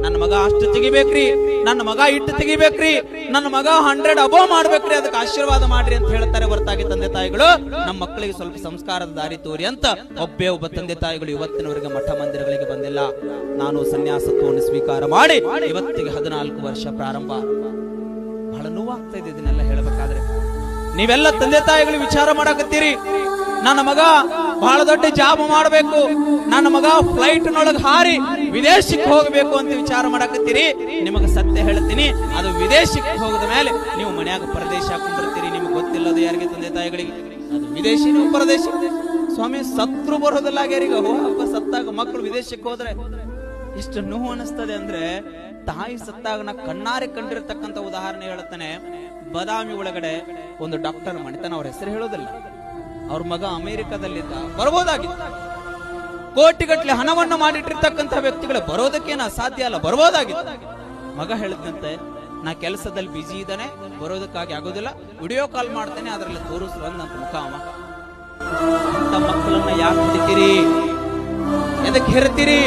ನನ್ನ ಮಗ ಅಷ್ಟು ತೆಗಿಬೇಕ್ರಿ, ನನ್ನ ಮಗ ಇಟ್ಟು ತೆಗಿಬೇಕ್ರಿ, ನನ್ನ ಮಗ 100 ಅಬೋವ್ ಮಾಡ್ಬೇಕ್ರಿ, ಅದಕ್ಕೆ ಆಶೀರ್ವಾದ ಮಾಡ್ರಿ ಅಂತ ಹೇಳ್ತಾರೆ ಹೊರತಾಗಿ ತಂದೆ ತಾಯಿಗಳು ನಮ್ಮ ಮಕ್ಕಳಿಗೆ ಸ್ವಲ್ಪ ಸಂಸ್ಕಾರದ ದಾರಿ ತೋರಿ ಅಂತ ಒಬ್ಬ ತಂದೆ ತಾಯಿಗಳು ಇವತ್ತಿನವರೆಗೆ ಮಠ ಮಂದಿರಗಳಿಗೆ ಬಂದಿಲ್ಲ. ನಾನು ಸನ್ಯಾಸತ್ವವನ್ನು ಸ್ವೀಕಾರ ಮಾಡಿ ಇವತ್ತಿಗೆ 14 ವರ್ಷ ಪ್ರಾರಂಭ. ಬಹಳ ನೋವಾಗ್ತಾ ಇದೆ ಇದನ್ನೆಲ್ಲ ಹೇಳಬೇಕಾದ್ರೆ. ನೀವೆಲ್ಲ ತಂದೆ ತಾಯಿಗಳು ವಿಚಾರ ಮಾಡಕತ್ತೀರಿ, ನನ್ನ ಮಗ ಬಹಳ ದೊಡ್ಡ ಜಾಬ್ ಮಾಡಬೇಕು, ನನ್ನ ಮಗ ಫ್ಲೈಟ್ ನೊಳಗೆ ಹಾರಿ ವಿದೇಶಕ್ಕೆ ಹೋಗಬೇಕು ಅಂತ ವಿಚಾರ ಮಾಡಕತ್ತೀರಿ. ನಿಮಗೆ ಸತ್ಯ ಹೇಳ್ತೀನಿ, ಅದು ವಿದೇಶಕ್ಕೆ ಹೋಗದ ಮೇಲೆ ನೀವು ಮನ್ಯಾಗ ಪರದೇಶ ಹಾಕೊಂಡಿರ್ತೀರಿ. ನಿಮ್ಗೆ ಗೊತ್ತಿಲ್ಲದು ಯಾರಿಗೆ ತಂದೆ ತಾಯಿಗಳಿಗೆ, ಅದು ವಿದೇಶಿ ನೀವು ಪರದೇಶಿ. ಸ್ವಾಮಿ ಸತ್ರು ಬರೋದಿಲ್ಲ ಯಾರಿಗೆ, ಹಬ್ಬ ಸತ್ತಾಗ ಮಕ್ಕಳು ವಿದೇಶಕ್ಕೆ ಹೋದ್ರೆ ಇಷ್ಟು ನೋವು ಅನಿಸ್ತದೆ ಅಂದ್ರೆ, ತಾಯಿ ಸತ್ತಾಗ ನಾ ಕಣ್ಣಾರೆ ಕಂಡಿರ್ತಕ್ಕಂಥ ಉದಾಹರಣೆ ಹೇಳುತ್ತಾನೆ. ಬದಾಮಿ ಒಳಗಡೆ ಒಂದು ಡಾಕ್ಟರ್ ಮಣಿತಾನ, ಅವ್ರ ಹೆಸರು ಹೇಳೋದಿಲ್ಲ, ಅವ್ರ ಮಗ ಅಮೆರಿಕದಲ್ಲಿದ್ದ, ಬರ್ಬೋದಾಗಿತ್ತು. ಕೋಟಿಗಟ್ಟಲೆ ಹಣವನ್ನು ಮಾಡಿಟ್ಟಿರ್ತಕ್ಕಂಥ ವ್ಯಕ್ತಿಗಳು ಬರೋದಕ್ಕೇನ ಅಸಾಧ್ಯ ಅಲ್ಲ, ಬರ್ಬೋದಾಗಿತ್ತು. ಮಗ ಹೇಳಿದಂತೆ, ನಾ ಕೆಲಸದಲ್ಲಿ ಬಿಜಿ ಇದ್ದಾನೆ, ಬರೋದಕ್ಕಾಗಿ ಆಗೋದಿಲ್ಲ, ವಿಡಿಯೋ ಕಾಲ್ ಮಾಡ್ತೇನೆ, ಅದರಲ್ಲಿ ತೋರಿಸ್ರು ಅಂದಂತ ಮುಖ ಅವ. ಅಂತ ಮಕ್ಕಳನ್ನ ಯಾಕೆ ಹಿಡಿತೀರಿ, ಎದಕ್ಕೆ ಹೆರ್ತೀರಿ?